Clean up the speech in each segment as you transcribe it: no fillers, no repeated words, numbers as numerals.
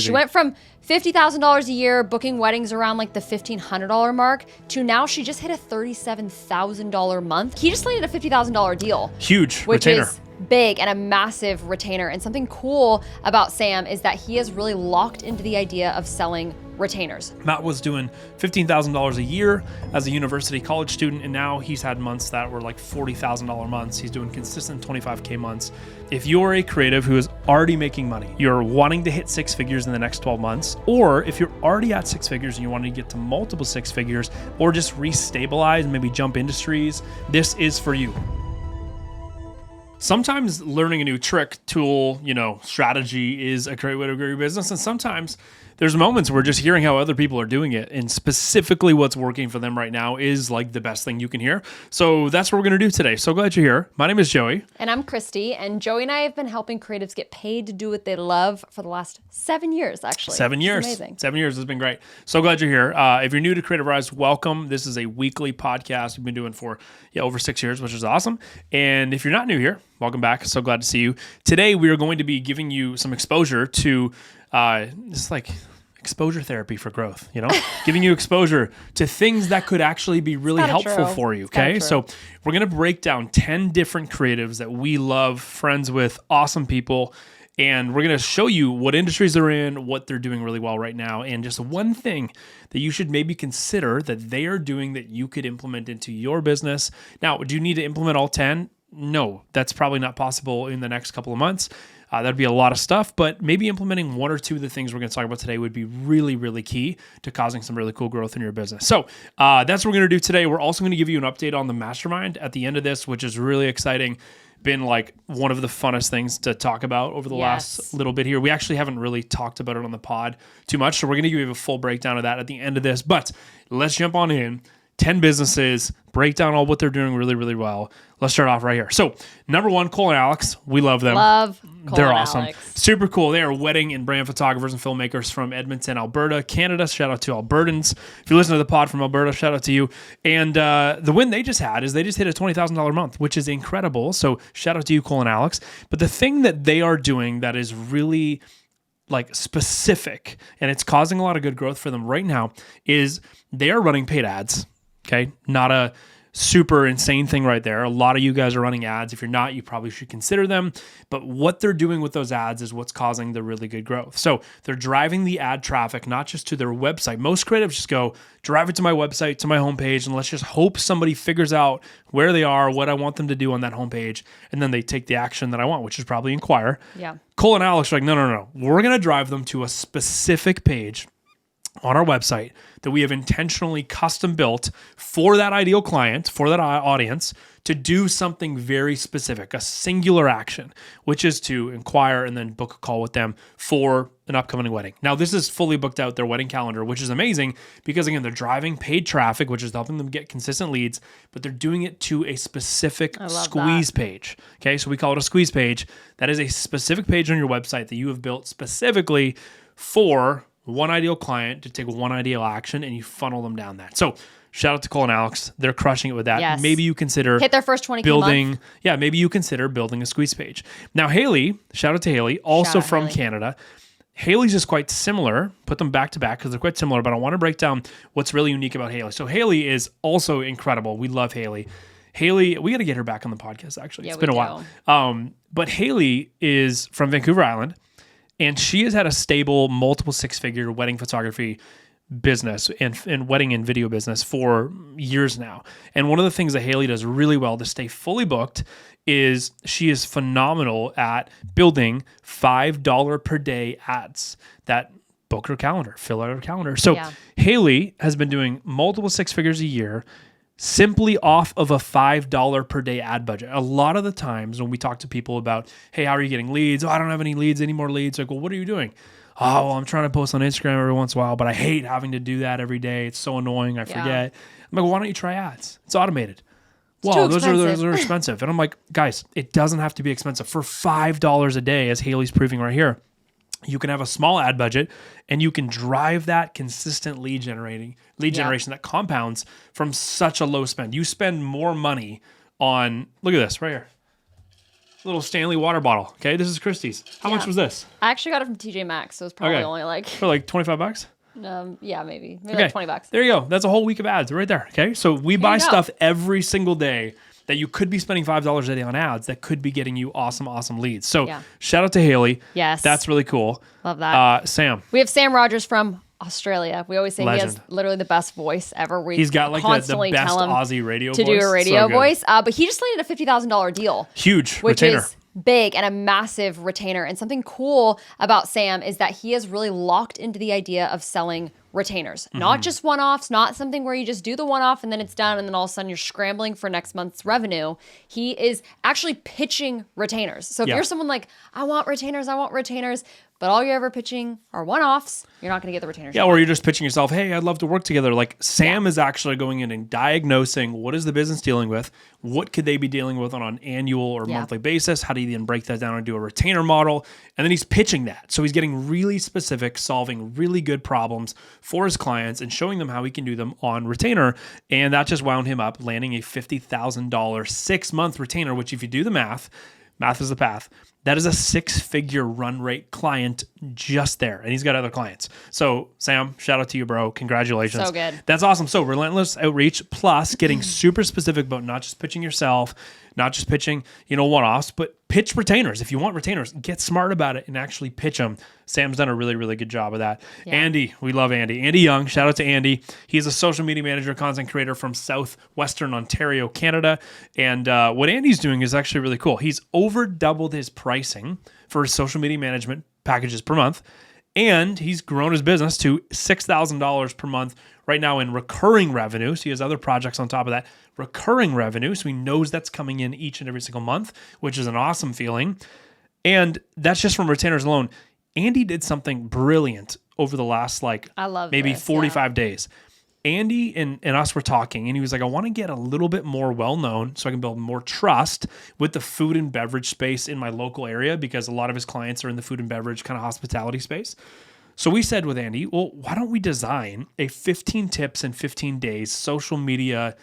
She went from $50,000 a year booking weddings around like the $1,500 mark to now she just hit a $37,000 month. He just landed a $50,000 deal. Huge which retainer. Is big and a massive retainer. And something cool about Sam is that he has really locked into the idea of selling retainers. Matt was doing $15,000 a year as a university college student, and now he's had months that were like $40,000 months. He's doing consistent 25K months. If you're a creative who is already making money, you're wanting to hit 6 figures in the next 12 months, or if you're already at 6 figures and you want to get to multiple 6 figures, or just restabilize, maybe jump industries, this is for you. Sometimes learning a new trick, tool, strategy is a great way to grow your business. And sometimes there's moments where just hearing how other people are doing it and specifically what's working for them right now is like the best thing you can hear. So that's what we're going to do today. So glad you're here. My name is Joey. And I'm Christy. And Joey and I have been helping creatives get paid to do what they love for the last 7 years, actually. 7 years. Amazing. 7 years has been great. So glad you're here. If you're new to Creative Rise, welcome. This is a weekly podcast we've been doing for over 6 years, which is awesome. And if you're not new here, welcome back. So glad to see you. Today, we are going to be giving you some exposure to just like exposure therapy for growth, giving you exposure to things that could actually be really helpful for you. Okay. So we're going to break down 10 different creatives that we love, friends with, awesome people. And we're going to show you what industries they're in, what they're doing really well right now, and just one thing that you should maybe consider that they are doing that you could implement into your business. Now, do you need to implement all 10? No, that's probably not possible in the next couple of months. That'd be a lot of stuff, but maybe implementing one or two of the things we're going to talk about today would be really, really key to causing some really cool growth in your business. So that's what we're going to do today. We're also going to give you an update on the mastermind at the end of this, which is really exciting. Been like one of the funnest things to talk about over the last little bit here. We actually haven't really talked about it on the pod too much, so we're going to give you a full breakdown of that at the end of this. But let's jump on in. 10 businesses, break down all what they're doing really, really well. Let's start off right here. So, number one, Cole and Alex. We love them. They're awesome. Alex. Super cool. They are wedding and brand photographers and filmmakers from Edmonton, Alberta, Canada. Shout out to Albertans. If you listen to the pod from Alberta, shout out to you. And the win they just had is they just hit a $20,000 month, which is incredible. So, shout out to you, Cole and Alex. But the thing that they are doing that is really like specific, and it's causing a lot of good growth for them right now, is they are running paid ads. Okay, not a super insane thing right there. A lot of you guys are running ads. If you're not, you probably should consider them. But what they're doing with those ads is what's causing the really good growth. So they're driving the ad traffic, not just to their website. Most creatives just go, drive it to my website, to my homepage, and let's just hope somebody figures out where they are, what I want them to do on that homepage, and then they take the action that I want, which is probably inquire. Yeah. Cole and Alex are like, no. We're going to drive them to a specific page on our website that we have intentionally custom built for that ideal client, for that audience, to do something very specific, a singular action, which is to inquire and then book a call with them for an upcoming wedding. Now, this is fully booked out their wedding calendar, which is amazing because, again, they're driving paid traffic, which is helping them get consistent leads, but they're doing it to a specific squeeze page. Okay, so we call it a squeeze page. That is a specific page on your website that you have built specifically for one ideal client to take one ideal action, and you funnel them down that. So shout out to Cole and Alex. They're crushing it with that. Yes. Maybe you consider hit their first 20K building. month. Yeah, maybe you consider building a squeeze page. Now, Haley, shout out to Haley, also from Haley. Canada. Haley's is quite similar. Put them back to back because they're quite similar, but I want to break down what's really unique about Haley. So Haley is also incredible. We love Haley. Haley, we got to get her back on the podcast, actually. It's been a while. But Haley is from Vancouver Island. And she has had a stable, multiple six-figure wedding photography business and wedding and video business for years now. And one of the things that Haley does really well to stay fully booked is she is phenomenal at building $5 per day ads that book her calendar, fill out her calendar. So Haley has been doing multiple six figures a year simply off of a $5 per day ad budget. A lot of the times when we talk to people about, hey, how are you getting leads? Oh, I don't have any more leads. Like, well, what are you doing? Oh, well, I'm trying to post on Instagram every once in a while, but I hate having to do that every day. It's so annoying. I forget. I'm like, well, why don't you try ads? It's automated. Well, those are expensive. And I'm like, guys, it doesn't have to be expensive. For $5 a day, as Haley's proving right here, you can have a small ad budget and you can drive that consistent lead generation that compounds from such a low spend. You spend more money on, look at this right here. little Stanley water bottle. Okay, this is Christie's. How much was this? I actually got it from TJ Maxx, so it's probably Okay. only like, For like $25? yeah, maybe Okay. like $20. There you go. That's a whole week of ads right there. Okay. So we buy you go. stuff every single day that you could be spending $5 a day on ads that could be getting you awesome, awesome leads. So Yeah. shout out to Haley. Yes. That's really cool. Love that. Sam. We have Sam Rogers from Australia. We always say he has Legend. literally the best voice ever. We He's got like the constantly best tell him Aussie radio to voice. do a radio So good. voice. But he just landed a $50,000 deal, Huge which retainer. is big and a massive retainer. And something cool about Sam is that he has really locked into the idea of selling retainers, Mm-hmm. not just one-offs, not something where you just do the one-off and then it's done and then all of a sudden you're scrambling for next month's revenue. He is actually pitching retainers. So if Yeah. you're someone like, I want retainers, but all you're ever pitching are one-offs, you're not going to get the retainers. Yeah, or you're just pitching yourself, hey, I'd love to work together. Like Sam is actually going in and diagnosing what is the business dealing with, what could they be dealing with on an annual or Yeah. monthly basis, how do you then break that down and do a retainer model, and then he's pitching that. So he's getting really specific, solving really good problems for his clients and showing them how he can do them on retainer, and that just wound him up landing a $50,000 6-month retainer, which if you do the math is the path. That is a 6-figure run rate client just there. And he's got other clients. So, Sam, shout out to you, bro. Congratulations. So good. That's awesome. So, relentless outreach plus getting super specific about not just pitching yourself, not just pitching, one-offs, but pitch retainers. If you want retainers, get smart about it and actually pitch them. Sam's done a really, really good job of that. Yeah. Andy, we love Andy. Andy Young, shout out to Andy. He's a social media manager, content creator from Southwestern Ontario, Canada. And what Andy's doing is actually really cool. He's over doubled his pricing for his social media management packages per month. And he's grown his business to $6,000 per month right now in recurring revenue. So he has other projects on top of that. Recurring revenue. So he knows that's coming in each and every single month, which is an awesome feeling. And that's just from retainers alone. Andy did something brilliant over the last I love maybe this, 45 days. Andy and us were talking, and he was like, I want to get a little bit more well-known so I can build more trust with the food and beverage space in my local area because a lot of his clients are in the food and beverage kind of hospitality space. So we said with Andy, well, why don't we design a 15 tips in 15 days social media,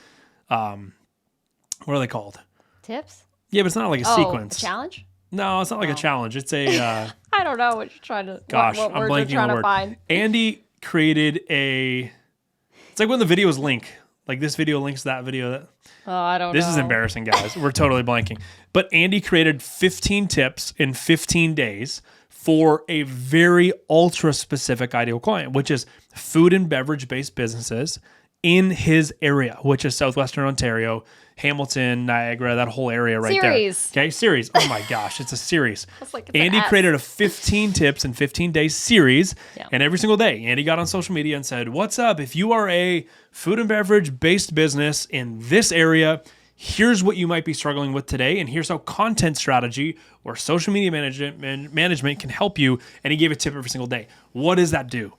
what are they called? Tips? Yeah, but it's not like a Oh, sequence. a challenge? No, it's not like a challenge. It's a... I don't know what you're trying to. Gosh, what I'm words you're blanking trying on the to word. find. Andy created it's like when the videos link. Like this video links to that video. Oh, I don't know. This is embarrassing, guys. We're totally blanking. But Andy created 15 tips in 15 days for a very ultra specific ideal client, which is food and beverage based businesses in his area, which is Southwestern Ontario, Hamilton, Niagara, that whole area right Series. there. Okay, series. Oh my gosh, it's a series. It's like it's an Andy S. created a 15 tips in 15 days series, Yeah. and every single day, Andy got on social media and said, what's up? If you are a food and beverage based business in this area, here's what you might be struggling with today, and here's how content strategy or social media management can help you, and he gave a tip every single day. What does that do?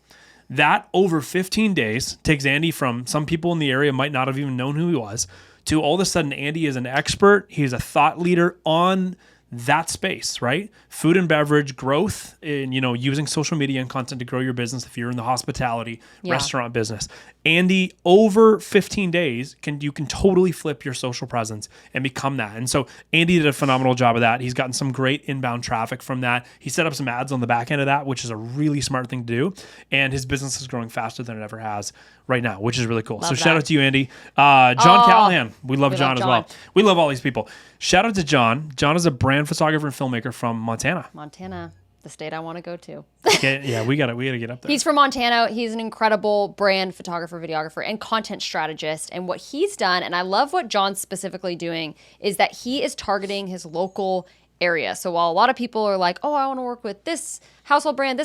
That over 15 days takes Andy from some people in the area might not have even known who he was to all of a sudden Andy is an expert. He's a thought leader on that space, right? Food and beverage growth and, using social media and content to grow your business if you're in the hospitality restaurant business. Andy, over 15 days, you can totally flip your social presence and become that. And so Andy did a phenomenal job of that. He's gotten some great inbound traffic from that. He set up some ads on the back end of that, which is a really smart thing to do. And his business is growing faster than it ever has right now, which is really cool. Love so that. shout out to you, Andy. John Callahan. We love John love as well. John. We love all these people. Shout out to John. John is a brand photographer and filmmaker from Montana. Montana, the state I want to go to. Okay, yeah, we gotta get up there. He's from Montana. He's an incredible brand photographer, videographer, and content strategist. And what he's done, and I love what John's specifically doing, is that he is targeting his local area. So while a lot of people are like, oh, I want to work with this household brand,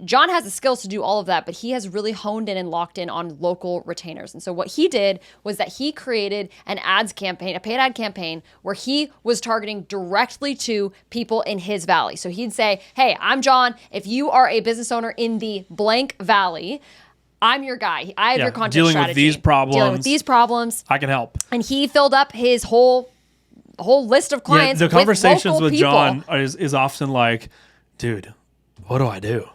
John has the skills to do all of that, but he has really honed in and locked in on local retainers. And so what he did was that he created an ads campaign, a paid ad campaign, where he was targeting directly to people in his valley. So he'd say, hey, I'm John. If you are a business owner in the blank valley, I'm your guy. I have your content dealing strategy. with these problems. Dealing with these problems. I can help. And he filled up his whole list of clients. The conversations local with people. John is often like, dude, what do I do?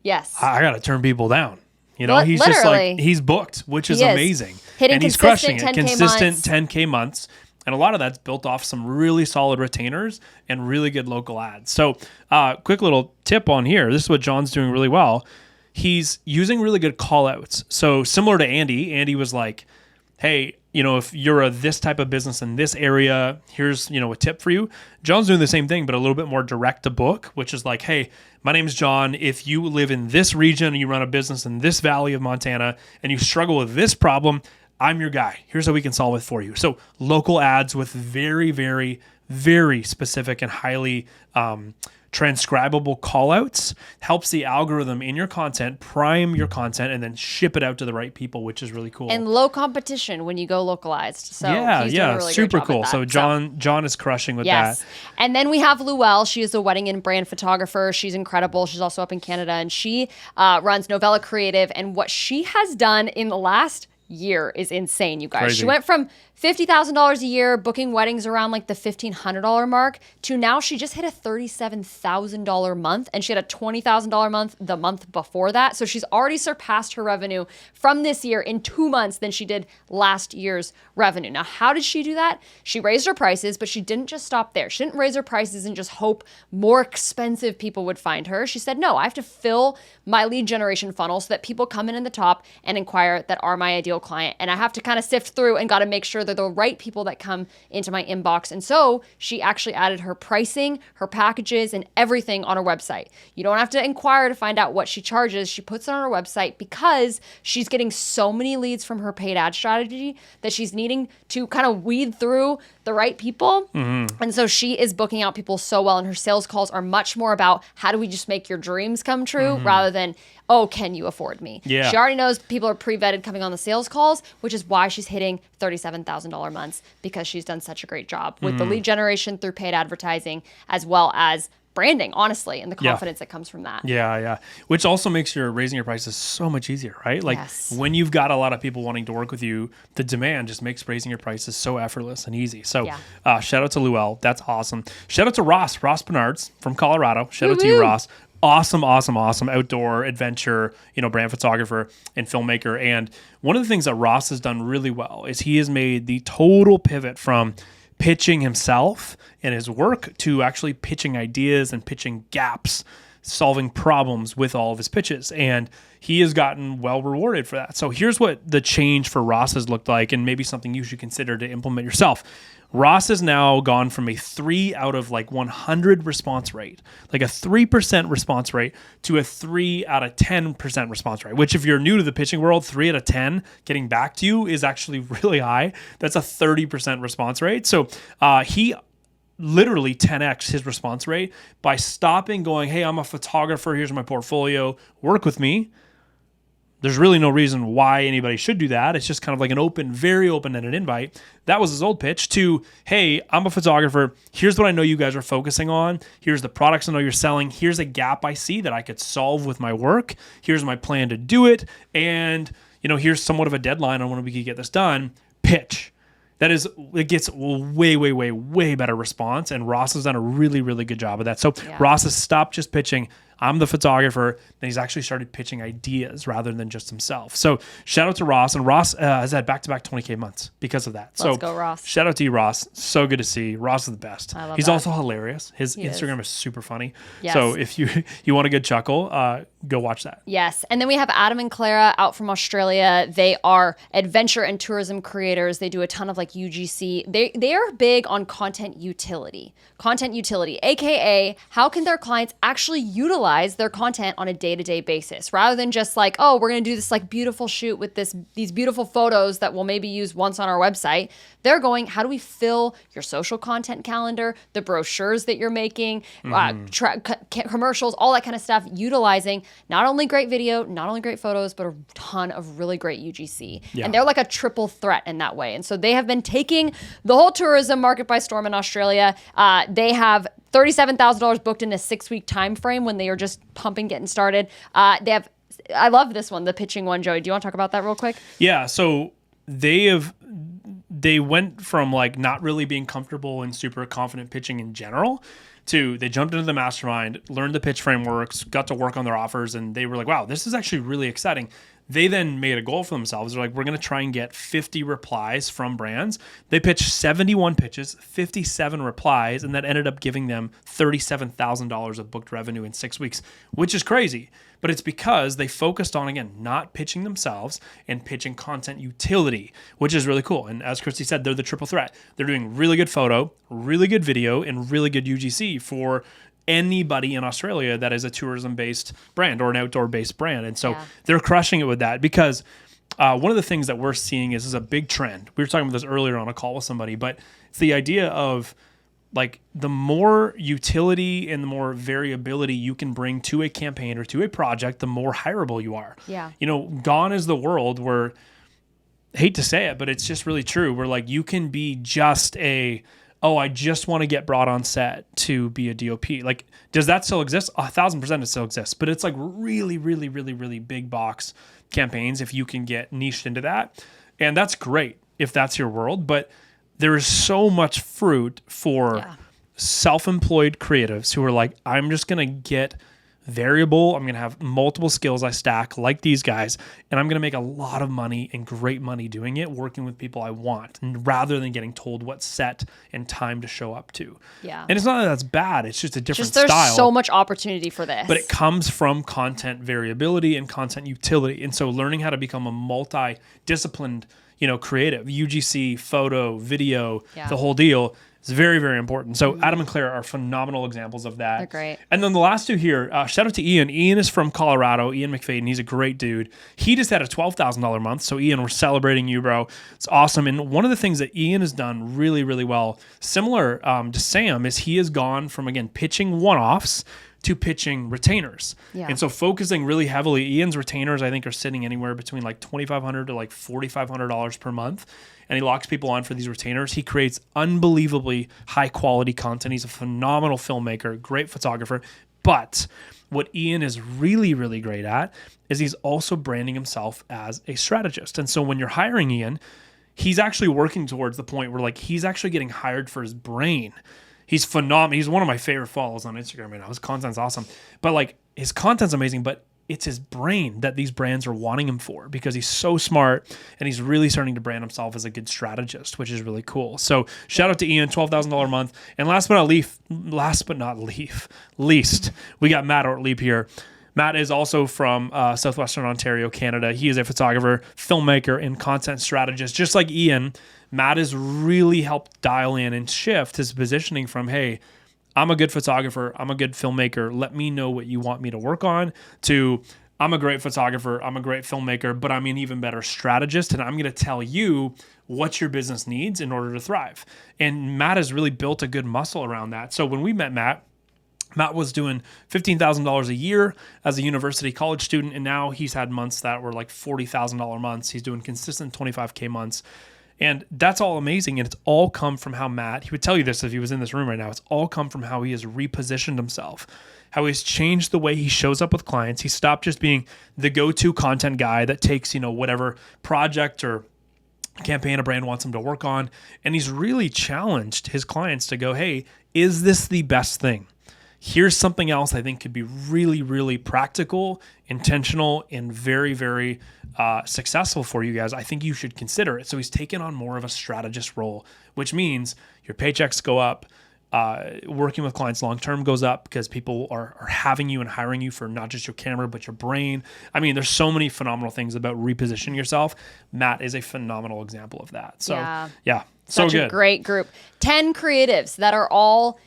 Yes. I got to turn people down. He's just Literally. like, he's booked, which is He is. amazing. Hitting and he's crushing it. consistent 10K Consistent months. 10K months. And a lot of that's built off some really solid retainers and really good local ads. So quick little tip on here. This is what John's doing really well. He's using really good call outs. So similar to Andy was like, hey, if you're this type of business in this area, here's, a tip for you. John's doing the same thing, but a little bit more direct to book, which is like, hey, my name's John. If you live in this region and you run a business in this valley of Montana and you struggle with this problem, I'm your guy. Here's how we can solve it for you. So local ads with very, very, very specific and highly transcribable callouts helps the algorithm in your content prime your content and then ship it out to the right people, which is really cool. And low competition when you go localized. So he's doing a really super great job cool. at that. So John is crushing with that. And then we have Luelle. She is a wedding and brand photographer. She's incredible. She's also up in Canada, and she runs Novella Creative. And what she has done in the last year is insane, you guys. Crazy. She went from $50,000 a year booking weddings around like the $1,500 mark to now she just hit a $37,000 month, and she had a $20,000 month the month before that. So she's already surpassed her revenue from this year in 2 months than she did last year's revenue. Now, how did she do that? She raised her prices, but she didn't just stop there. She didn't raise her prices and just hope more expensive people would find her. She said, no, I have to fill my lead generation funnel so that people come in the top and inquire that are my ideal client. And I have to kind of sift through and got to make sure they're the right people that come into my inbox. And so she actually added her pricing, her packages, and everything on her website. You don't have to inquire to find out what she charges. She puts it on her website because she's getting so many leads from her paid ad strategy that she's needing to kind of weed through the right people. And so she is booking out people so well, and her sales calls are much more about how do we just make your dreams come true rather than, oh, can you afford me? Yeah. She already knows people are pre-vetted coming on the sales calls, which is why she's hitting $37,000 months, because she's done such a great job with the lead generation through paid advertising as well as branding, honestly, and the confidence that comes from that. Yeah. Which also makes raising your prices so much easier, right? Like when you've got a lot of people wanting to work with you, the demand just makes raising your prices so effortless and easy. So shout out to Luelle. That's awesome. Shout out to Ross Bernards from Colorado. Shout out to you, Ross. Awesome outdoor adventure, brand photographer and filmmaker. And one of the things that Ross has done really well is he has made the total pivot from pitching himself and his work to actually pitching ideas and pitching gaps, solving problems with all of his pitches. And he has gotten well rewarded for that. So here's what the change for Ross has looked like, and maybe something you should consider to implement yourself. Ross has now gone from a 3 out of 100 response rate, like a 3% response rate, to a 3 out of 10% response rate, which if you're new to the pitching world, 3 out of 10 getting back to you is actually really high. That's a 30% response rate. So he literally 10x his response rate by stopping going, hey, I'm a photographer, here's my portfolio, work with me. There's really no reason why anybody should do that. It's just kind of like an very open-ended invite. That was his old pitch to, hey, I'm a photographer. Here's what I know you guys are focusing on. Here's the products I know you're selling. Here's a gap I see that I could solve with my work. Here's my plan to do it. And, here's somewhat of a deadline on when we could get this done. Pitch. It gets way, way, way, way better response. And Ross has done a really, really good job of that. So Ross has stopped just pitching, I'm the photographer. Then he's actually started pitching ideas rather than just himself. So shout out to Ross. And Ross has had back-to-back 20K months because of that. Let's go, Ross. Shout out to you, Ross. So good to see. Ross is the best. I love He's that. also hilarious. His Instagram is super funny. Yes. So if you want a good chuckle, go watch that. Yes. And then we have Adam and Clara out from Australia. They are adventure and tourism creators. They do a ton of UGC. They are big on content utility, aka how can their clients actually utilize their content on a day-to-day basis rather than just we're going to do this beautiful shoot with these beautiful photos that we'll maybe use once on our website. They're going, how do we fill your social content calendar, the brochures that you're making, commercials, all that kind of stuff, utilizing not only great video, not only great photos, but a ton of really great UGC. Yeah. And they're like a triple threat in that way. And so they have been taking the whole tourism market by storm in Australia. They have $37,000 booked in a 6-week time frame when they are just pumping, getting started. I love this one, the pitching one, Joey. Do you want to talk about that real quick? Yeah. So they went from not really being comfortable and super confident pitching in general to they jumped into the mastermind, learned the pitch frameworks, got to work on their offers, and they were like, wow, this is actually really exciting. They then made a goal for themselves. They're like, we're going to try and get 50 replies from brands. They pitched 71 pitches, 57 replies, and that ended up giving them $37,000 of booked revenue in 6 weeks, which is crazy. But it's because they focused on, again, not pitching themselves and pitching content utility, which is really cool. And as Christy said, they're the triple threat. They're doing really good photo, really good video, and really good UGC for anybody in Australia that is a tourism-based brand or an outdoor-based brand. And so they're crushing it with that because one of the things that we're seeing is a big trend. We were talking about this earlier on a call with somebody, but it's the idea of like the more utility and the more variability you can bring to a campaign or to a project, the more hireable you are. Yeah. You know, gone is the world where, hate to say it, but it's just really true, where like you can be just I just want to get brought on set to be a DOP. Like, does that still exist? 1,000% it still exists, but it's like really, really, really, really big box campaigns if you can get niched into that. And that's great if that's your world, but there is so much fruit for self-employed creatives who are like, I'm just going to get variable. I'm going to have multiple skills I stack like these guys, and I'm going to make a lot of money and great money doing it, working with people I want, and rather than getting told what set and time to show up to. Yeah. And it's not that that's bad. It's just a different there's style. so much opportunity for this. But it comes from content variability and content utility. And so learning how to become a multi-disciplined, creative, UGC, photo, video, the whole deal, is very, very important. So Adam and Claire are phenomenal examples of that. They're great. And then the last two here, shout out to Ian. Ian is from Colorado, Ian McFadden. He's a great dude. He just had a $12,000 month. So Ian, we're celebrating you, bro. It's awesome. And one of the things that Ian has done really, really well, similar to Sam, is he has gone from, again, pitching one-offs to pitching retainers. Yeah. And so focusing really heavily, Ian's retainers, I think, are sitting anywhere between like $2,500 to like $4,500 per month. And he locks people on for these retainers. He creates unbelievably high quality content. He's a phenomenal filmmaker, great photographer. But what Ian is really, really great at is he's also branding himself as a strategist. And so when you're hiring Ian, he's actually working towards the point where like he's actually getting hired for his brain. He's phenomenal. He's one of my favorite follows on Instagram right now. His content's awesome. But like his content's amazing, but it's his brain that these brands are wanting him for because he's so smart and he's really starting to brand himself as a good strategist, which is really cool. So shout out to Ian, $12,000 a month. And last but not least, we got Matt Ortlieb here. Matt is also from Southwestern Ontario, Canada. He is a photographer, filmmaker, and content strategist. Just like Ian, Matt has really helped dial in and shift his positioning from, hey, I'm a good photographer, I'm a good filmmaker, let me know what you want me to work on, to I'm a great photographer, I'm a great filmmaker, but I'm an even better strategist, and I'm going to tell you what your business needs in order to thrive. And Matt has really built a good muscle around that. So when we met Matt was doing $15,000 a year as a university college student, and now he's had months that were like $40,000 months. He's doing consistent 25K months. And that's all amazing. And it's all come from how Matt, he would tell you this if he was in this room right now, it's all come from how he has repositioned himself, how he's changed the way he shows up with clients. He stopped just being the go-to content guy that takes, whatever project or campaign a brand wants him to work on. And he's really challenged his clients to go, hey, is this the best thing? Here's something else I think could be really, really practical, intentional, and very, very successful for you guys. I think you should consider it. So he's taken on more of a strategist role, which means your paychecks go up, working with clients long-term goes up because people are having you and hiring you for not just your camera, but your brain. I mean, there's so many phenomenal things about repositioning yourself. Matt is a phenomenal example of that. So yeah, so Such good. a great group. 10 creatives that are all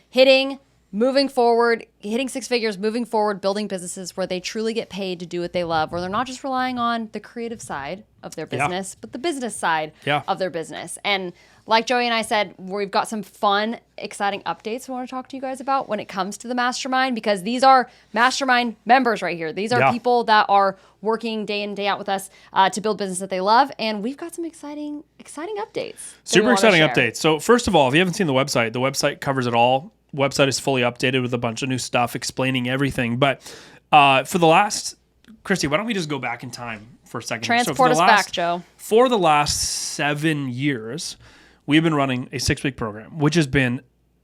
moving forward, hitting six figures, moving forward, building businesses where they truly get paid to do what they love, where they're not just relying on the creative side of their business, but the business side of their business. And like Joey and I said, we've got some fun, exciting updates we want to talk to you guys about when it comes to the mastermind, because these are mastermind members right here. These are people that are working day in, day out with us to build business that they love. And we've got some exciting updates. Super exciting updates. So first of all, if you haven't seen the website covers it all. Website is fully updated with a bunch of new stuff explaining everything. But for the last, Christy, why don't we just go back in time for a second? Transport us back, Joe. For the last 7 years, we've been running a 6-week program, which has been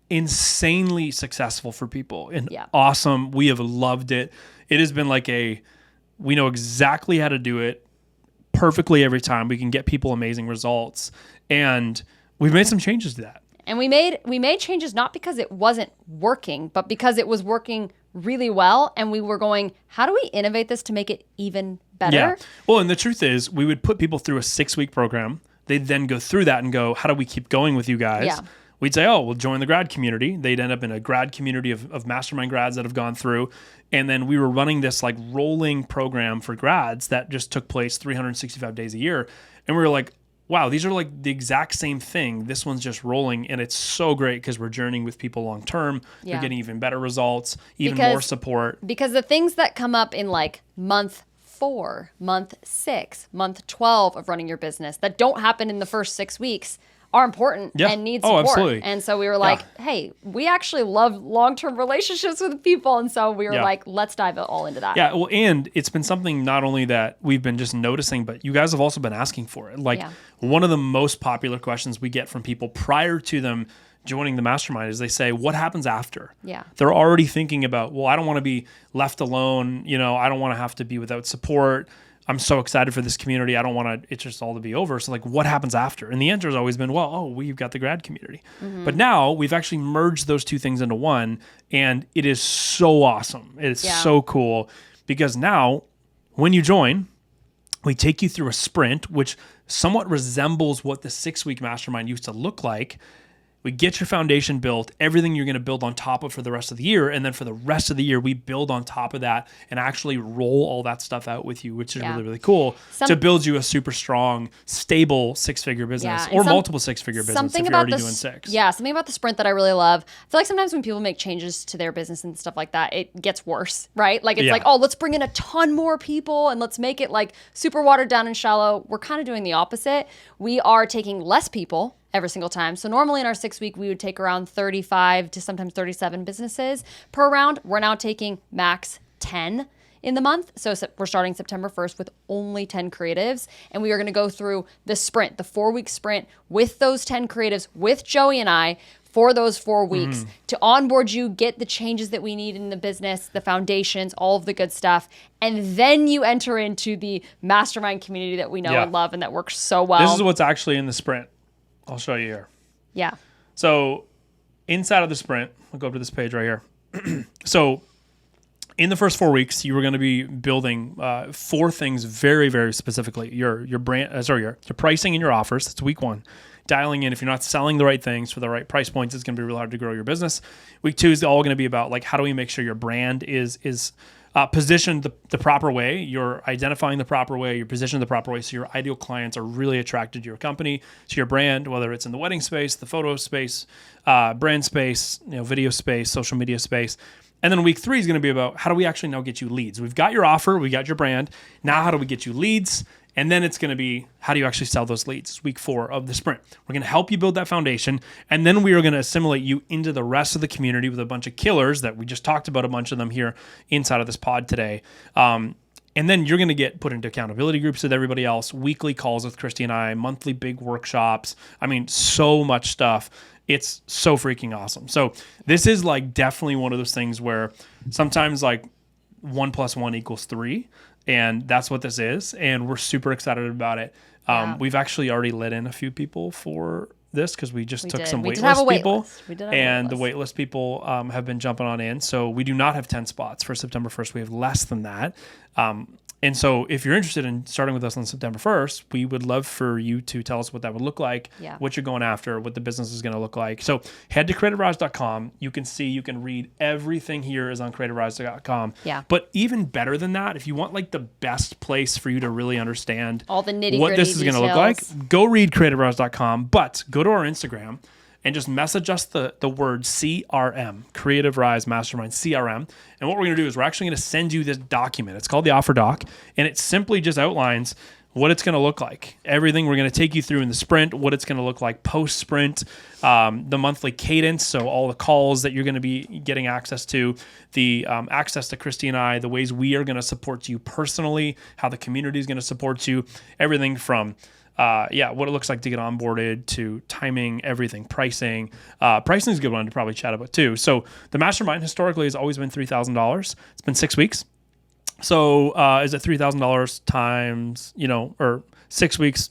insanely successful for people and Yeah. awesome. We have loved it. It has been like we know exactly how to do it perfectly every time. We can get people amazing results, and we've made some changes to that. And we made changes not because it wasn't working, but because it was working really well. And we were going, how do we innovate this to make it even better? Yeah. Well, and the truth is, we would put people through a 6-week program. They'd then go through that and go, how do we keep going with you guys? Yeah. We'd say, oh, we'll join the grad community. They'd end up in a grad community of mastermind grads that have gone through. And then we were running this like rolling program for grads that just took place 365 days a year. And we were like, wow, these are like the exact same thing. This one's just rolling. And it's so great because we're journeying with people long term. Yeah. They're getting even better results, even more support. Because the things that come up in like month 4, month 6, month 12 of running your business that don't happen in the first 6 weeks are important and need support. Absolutely. And so we were like, hey, we actually love long-term relationships with people. And so we were like, let's dive all into that. Yeah. Well, and it's been something not only that we've been just noticing, but you guys have also been asking for it. Like one of the most popular questions we get from people prior to them joining the mastermind is they say, what happens after? Yeah. They're already thinking about, well, I don't want to be left alone. You know, I don't want to have to be without support. I'm so excited for this community. I don't want it just all to be over. So like, what happens after? And the answer has always been, well, we've got the grad community. Mm-hmm. But now we've actually merged those two things into one, and it is so awesome. It is so cool because now when you join, we take you through a sprint, which somewhat resembles what the 6-week mastermind used to look like. We get your foundation built, everything you're going to build on top of for the rest of the year. And then for the rest of the year, we build on top of that and actually roll all that stuff out with you, which is really, really cool to build you a super strong, stable 6-figure business or multiple 6-figure business if you're already doing 6. Yeah, something about the sprint that I really love. I feel like sometimes when people make changes to their business and stuff like that, it gets worse, right? Like it's like, oh, let's bring in a ton more people and let's make it like super watered down and shallow. We're kind of doing the opposite. We are taking less people every single time. So normally in our 6-week, we would take around 35 to sometimes 37 businesses per round. We're now taking max 10 in the month. So we're starting September 1st with only 10 creatives. And we are going to go through the sprint, the 4-week sprint with those 10 creatives with Joey and I for those 4 weeks to onboard you, get the changes that we need in the business, the foundations, all of the good stuff. And then you enter into the mastermind community that we know and love and that works so well. This is what's actually in the sprint. I'll show you here. Yeah. So inside of the sprint, I'll go up to this page right here. So in the first 4 weeks, you were going to be building 4 things very, very specifically. Your brand, your pricing and your offers. That's week 1. Dialing in, if you're not selling the right things for the right price points, it's going to be really hard to grow your business. Week 2 is all going to be about like, how do we make sure your brand is positioned the proper way, you're identifying the proper way, you're positioned the proper way, so your ideal clients are really attracted to your company, to your brand, whether it's in the wedding space, the photo space, brand space, video space, social media space. And then week 3 is going to be about how do we actually now get you leads? We've got your offer, we got your brand. Now how do we get you leads? And then it's going to be, how do you actually sell those leads? It's week 4 of the sprint. We're going to help you build that foundation. And then we are going to assimilate you into the rest of the community with a bunch of killers that we just talked about, a bunch of them here inside of this pod today. And then you're going to get put into accountability groups with everybody else, weekly calls with Christy and I, monthly big workshops. I mean, so much stuff. It's so freaking awesome. So this is like definitely one of those things where sometimes like 1 + 1 = 3. And that's what this is. And we're super excited about it. We've actually already let in a few people for this because we took some waitlist people. And the waitlist people have been jumping on in. So we do not have 10 spots for September 1st. We have less than that. And so if you're interested in starting with us on September 1st, we would love for you to tell us what that would look like, what you're going after, what the business is going to look like. So head to creativerise.com. You can read everything here is on creativerise.com. Yeah. But even better than that, if you want like the best place for you to really understand all the nitty-gritty what this is going to look like, go read creativerise.com, but go to our Instagram and just message us the word CRM, Creative Rise Mastermind, CRM. And what we're going to do is we're actually going to send you this document. It's called the offer doc, and it simply just outlines what it's going to look like, everything we're going to take you through in the sprint, what it's going to look like post-sprint, the monthly cadence, so all the calls that you're going to be getting access to, the access to Christy and I, the ways we are going to support you personally, how the community is going to support you, everything from what it looks like to get onboarded to timing, everything, pricing. Pricing is a good one to probably chat about too. So the mastermind historically has always been $3,000. It's been 6 weeks. So is it $3,000 times, or 6 weeks,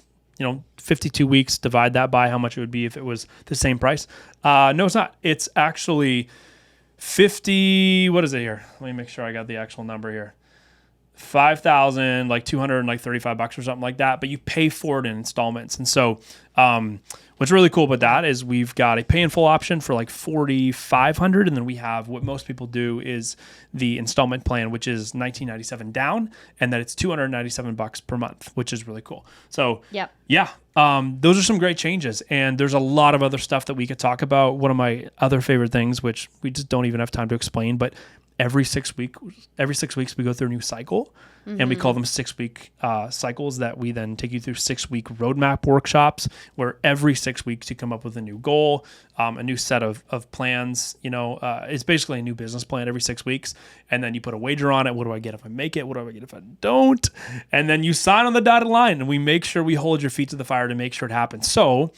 52 weeks, divide that by how much it would be if it was the same price? No, it's not. It's actually 50, what is it here? Let me make sure I got the actual number here. 5,000, like $235 or something like that, but you pay for it in installments. And so, what's really cool about that is we've got a pay in full option for like $4,500, and then we have what most people do is the installment plan, which is $1,997 down, and then it's $297 per month, which is really cool. So, those are some great changes, and there's a lot of other stuff that we could talk about. One of my other favorite things, which we just don't even have time to explain, but every 6 weeks we go through a new cycle, and we call them 6-week cycles that we then take you through 6-week roadmap workshops, where every 6 weeks you come up with a new goal, a new set of plans. It's basically a new business plan every 6 weeks, and then you put a wager on it. What do I get if I make it? What do I get if I don't? And then you sign on the dotted line, and we make sure we hold your feet to the fire to make sure it happens. So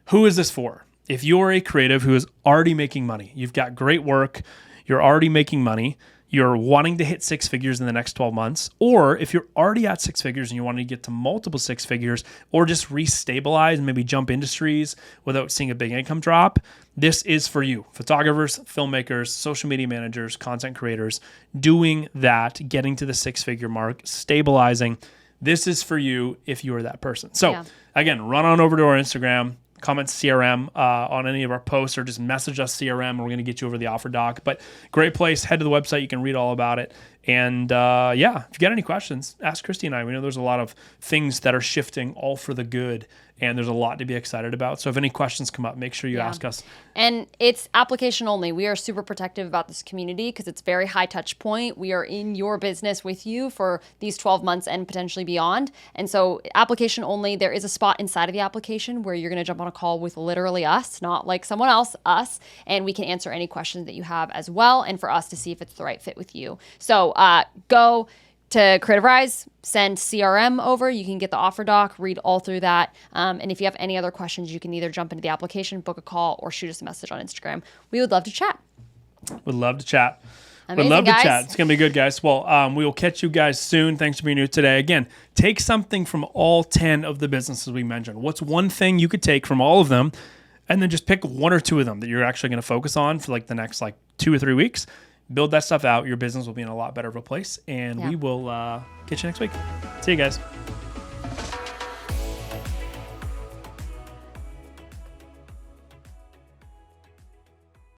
who is this for? If you're a creative who is already making money, you've got great work, you're already making money, you're wanting to hit 6 figures in the next 12 months, or if you're already at 6 figures and you want to get to multiple 6 figures, or just restabilize and maybe jump industries without seeing a big income drop, this is for you. Photographers, filmmakers, social media managers, content creators, doing that, getting to the 6-figure mark, stabilizing. This is for you if you are that person. So again, run on over to our Instagram, comment CRM on any of our posts, or just message us CRM. We're going to get you over the offer doc. But great place. Head to the website. You can read all about it. And if you got any questions, ask Christy and I. We know there's a lot of things that are shifting, all for the good, and there's a lot to be excited about. So if any questions come up, make sure you ask us. And it's application only. We are super protective about this community because it's very high touch point. We are in your business with you for these 12 months and potentially beyond. And so application only. There is a spot inside of the application where you're going to jump on a call with literally us, not like someone else, us, and we can answer any questions that you have as well, and for us to see if it's the right fit with you. So go to Creative Rise, send CRM over. You can get the offer doc, read all through that. And if you have any other questions, you can either jump into the application, book a call, or shoot us a message on Instagram. We would love to chat. Would love to chat. Amazing, would love guys. to chat. It's going to be good, guys. Well, we will catch you guys soon. Thanks for being here today. Again, take something from all 10 of the businesses we mentioned. What's one thing you could take from all of them, and then just pick 1 or 2 of them that you're actually going to focus on for like the next 2 or 3 weeks. Build that stuff out. Your business will be in a lot better of a place. And we will catch you next week. See you guys.